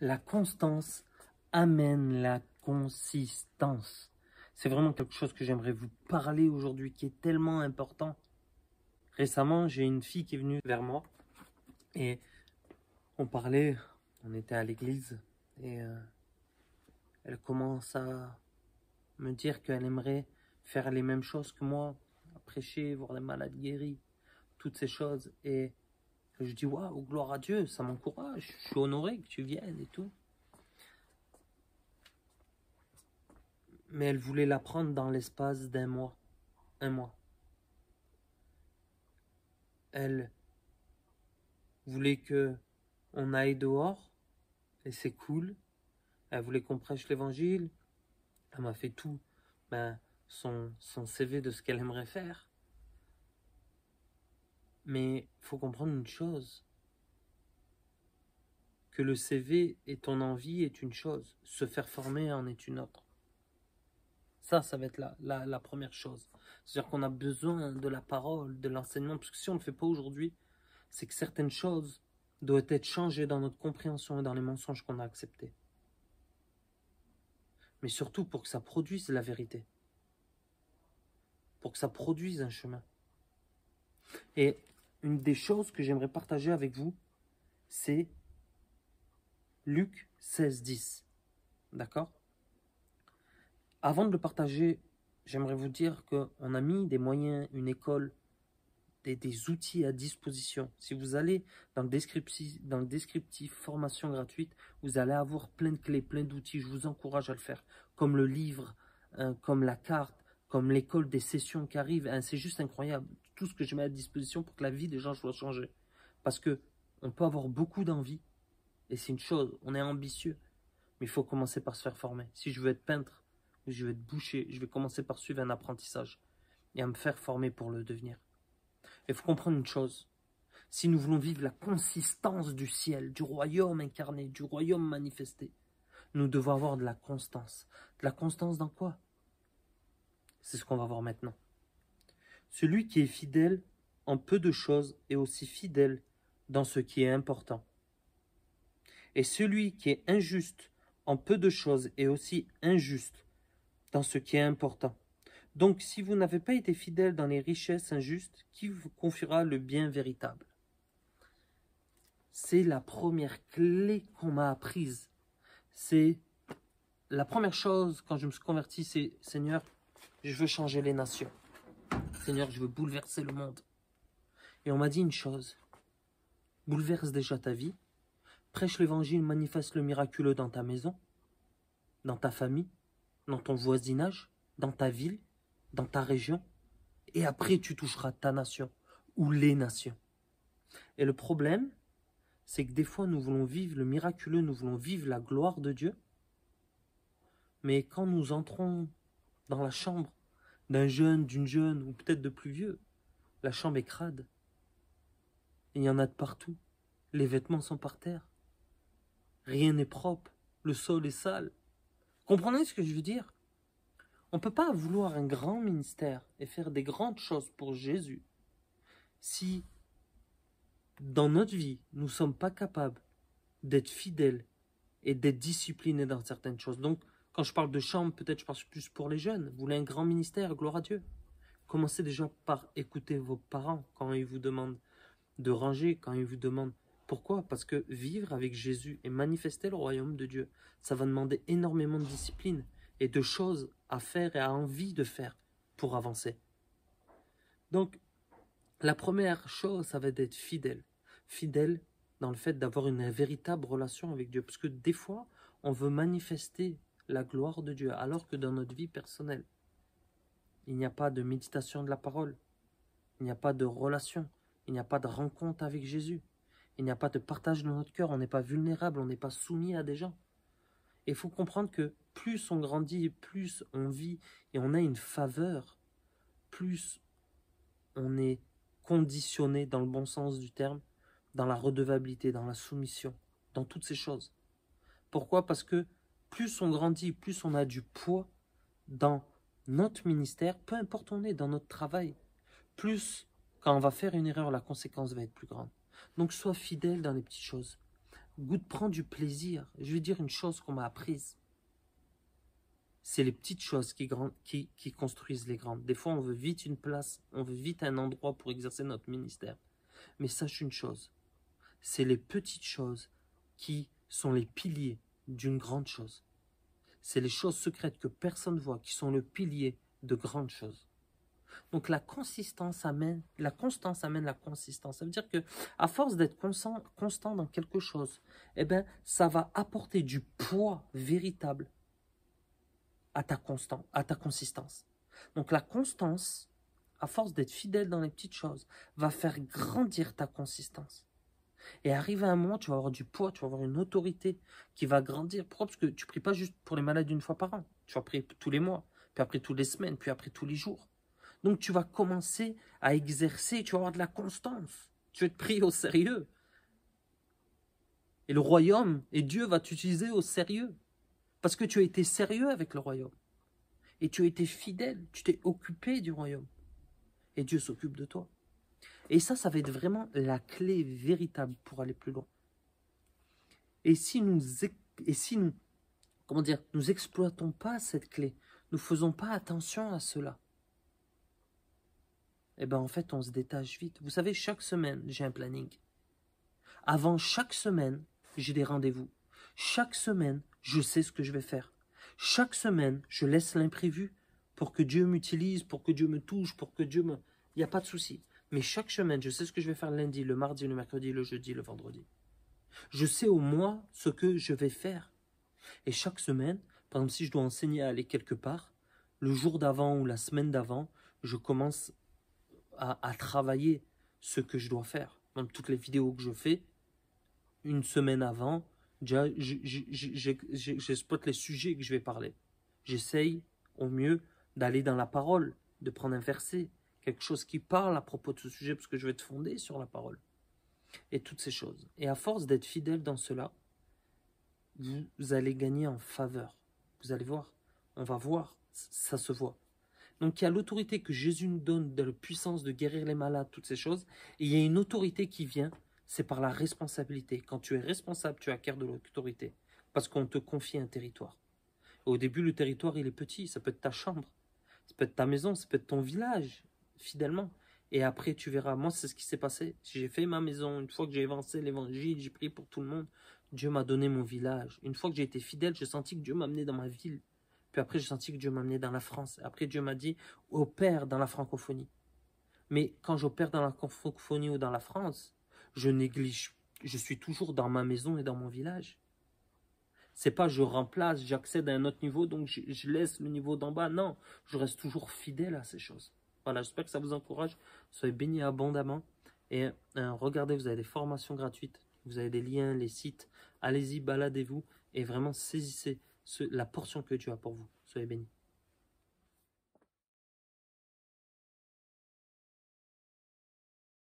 La constance amène la consistance. C'est vraiment quelque chose que j'aimerais vous parler aujourd'hui, qui est tellement important. Récemment, j'ai une fille qui est venue vers moi et on parlait, on était à l'église et elle commence à me dire qu'elle aimerait faire les mêmes choses que moi, prêcher, voir les malades guéris, toutes ces choses. Et je dis, waouh, gloire à Dieu, ça m'encourage, je suis honoré que tu viennes et tout. Mais elle voulait l'apprendre dans l'espace d'un mois, un mois. Elle voulait que on aille dehors, et c'est cool. Elle voulait qu'on prêche l'évangile. Elle m'a fait tout, son CV de ce qu'elle aimerait faire. Mais il faut comprendre une chose, que le CV et ton envie est une chose, se faire former en est une autre. Ça va être la première chose. C'est-à-dire qu'on a besoin de la parole, de l'enseignement, parce que si on ne le fait pas aujourd'hui, c'est que certaines choses doivent être changées dans notre compréhension et dans les mensonges qu'on a acceptés. Mais surtout pour que ça produise la vérité. Pour que ça produise un chemin. Et une des choses que j'aimerais partager avec vous, c'est Luc 16, 10. D'accord ? Avant de le partager, j'aimerais vous dire qu'on a mis des moyens, une école, des outils à disposition. Si vous allez dans le descriptif formation gratuite, vous allez avoir plein de clés, plein d'outils. Je vous encourage à le faire. Comme le livre, comme la carte, comme l'école des sessions qui arrivent. C'est juste incroyable. Tout ce que je mets à disposition pour que la vie des gens soit changée. Parce que on peut avoir beaucoup d'envie. Et c'est une chose, on est ambitieux. Mais il faut commencer par se faire former. Si je veux être peintre, ou je veux être boucher, je vais commencer par suivre un apprentissage. Et à me faire former pour le devenir. Il faut comprendre une chose. Si nous voulons vivre la consistance du ciel, du royaume incarné, du royaume manifesté, nous devons avoir de la constance. De la constance dans quoi? C'est ce qu'on va voir maintenant. Celui qui est fidèle en peu de choses est aussi fidèle dans ce qui est important. Et celui qui est injuste en peu de choses est aussi injuste dans ce qui est important. Donc, si vous n'avez pas été fidèle dans les richesses injustes, qui vous confiera le bien véritable? C'est la première clé qu'on m'a apprise. C'est la première chose quand je me suis converti, c'est Seigneur, je veux changer les nations. Seigneur, je veux bouleverser le monde. Et on m'a dit une chose, bouleverse déjà ta vie, prêche l'évangile, manifeste le miraculeux dans ta maison, dans ta famille, dans ton voisinage, dans ta ville, dans ta région, et après tu toucheras ta nation ou les nations. Et le problème, c'est que des fois nous voulons vivre le miraculeux, nous voulons vivre la gloire de Dieu, mais quand nous entrons dans la chambre d'un jeune, d'une jeune, ou peut-être de plus vieux, la chambre est crade, il y en a de partout, les vêtements sont par terre, rien n'est propre, le sol est sale. Comprenez ce que je veux dire? On ne peut pas vouloir un grand ministère et faire des grandes choses pour Jésus si dans notre vie, nous ne sommes pas capables d'être fidèles et d'être disciplinés dans certaines choses. Donc, quand je parle de chambre, peut-être je parle plus pour les jeunes. Vous voulez un grand ministère, gloire à Dieu. Commencez déjà par écouter vos parents quand ils vous demandent de ranger, quand ils vous demandent pourquoi. Parce que vivre avec Jésus et manifester le royaume de Dieu, ça va demander énormément de discipline et de choses à faire et à envie de faire pour avancer. Donc, la première chose, ça va être d'être fidèle. Fidèle dans le fait d'avoir une véritable relation avec Dieu. Parce que des fois, on veut manifester la gloire de Dieu, alors que dans notre vie personnelle, il n'y a pas de méditation de la parole. Il n'y a pas de relation. Il n'y a pas de rencontre avec Jésus. Il n'y a pas de partage dans notre cœur. On n'est pas vulnérable, on n'est pas soumis à des gens. Et il faut comprendre que plus on grandit, plus on vit et on a une faveur, plus on est conditionné dans le bon sens du terme, dans la redevabilité, dans la soumission, dans toutes ces choses. Pourquoi? Parce que plus on grandit, plus on a du poids dans notre ministère, peu importe où on est, dans notre travail, plus quand on va faire une erreur, la conséquence va être plus grande. Donc sois fidèle dans les petites choses. goûte, prends du plaisir. Je vais dire une chose qu'on m'a apprise. C'est les petites choses qui construisent les grandes. Des fois, on veut vite une place, on veut vite un endroit pour exercer notre ministère. Mais sache une chose, c'est les petites choses qui sont les piliers d'une grande chose. C'est les choses secrètes que personne ne voit, qui sont le pilier de grandes choses. Donc la constance amène la consistance. Ça veut dire que à force d'être constant dans quelque chose, eh ben, ça va apporter du poids véritable à ta consistance. Donc la constance, à force d'être fidèle dans les petites choses, va faire grandir ta consistance. Et arrivé à un moment, tu vas avoir du poids, tu vas avoir une autorité qui va grandir. Pourquoi? Parce que tu ne pries pas juste pour les malades une fois par an. Tu vas prier tous les mois, puis après toutes les semaines, puis après tous les jours. Donc tu vas commencer à exercer, tu vas avoir de la constance. Tu vas te prier au sérieux. Et le royaume, et Dieu va t'utiliser au sérieux. Parce que tu as été sérieux avec le royaume. Et tu as été fidèle, tu t'es occupé du royaume. Et Dieu s'occupe de toi. Et ça va être vraiment la clé véritable pour aller plus loin. Et si nous nous exploitons pas cette clé, nous faisons pas attention à cela, eh bien en fait on se détache vite. Vous savez, chaque semaine, j'ai un planning. Avant chaque semaine, j'ai des rendez-vous. Chaque semaine, je sais ce que je vais faire. Chaque semaine, je laisse l'imprévu pour que Dieu m'utilise, pour que Dieu me touche, pour que Dieu me... Il n'y a pas de souci. Mais chaque semaine, je sais ce que je vais faire le lundi, le mardi, le mercredi, le jeudi, le vendredi. Je sais au moins ce que je vais faire. Et chaque semaine, par exemple, si je dois enseigner à aller quelque part, le jour d'avant ou la semaine d'avant, je commence à travailler ce que je dois faire. Même toutes les vidéos que je fais, une semaine avant, déjà, j'exploite les sujets que je vais parler. J'essaye au mieux d'aller dans la parole, de prendre un verset, quelque chose qui parle à propos de ce sujet, parce que je vais être fondé sur la parole. Et toutes ces choses. Et à force d'être fidèle dans cela, vous allez gagner en faveur. Vous allez voir. On va voir. Ça se voit. Donc il y a l'autorité que Jésus nous donne de la puissance de guérir les malades, toutes ces choses. Et il y a une autorité qui vient, c'est par la responsabilité. Quand tu es responsable, tu acquiers de l'autorité. Parce qu'on te confie un territoire. Au début, le territoire, il est petit. Ça peut être ta chambre. Ça peut être ta maison. Ça peut être ton village, fidèlement. Et après, tu verras. Moi, c'est ce qui s'est passé. J'ai fait ma maison. Une fois que j'ai avancé l'évangile, j'ai prié pour tout le monde. Dieu m'a donné mon village. Une fois que j'ai été fidèle, j'ai senti que Dieu m'a amené dans ma ville. Puis après, j'ai senti que Dieu m'a amené dans la France. Après, Dieu m'a dit, opère dans la francophonie. Mais quand j'opère dans la francophonie ou dans la France, je néglige. Je suis toujours dans ma maison et dans mon village. C'est pas je remplace, j'accède à un autre niveau, donc je laisse le niveau d'en bas. Non, je reste toujours fidèle à ces choses. Voilà, j'espère que ça vous encourage. Soyez bénis abondamment. Et regardez, vous avez des formations gratuites. Vous avez des liens, les sites. Allez-y, baladez-vous. Et vraiment saisissez la portion que Dieu a pour vous. Soyez bénis.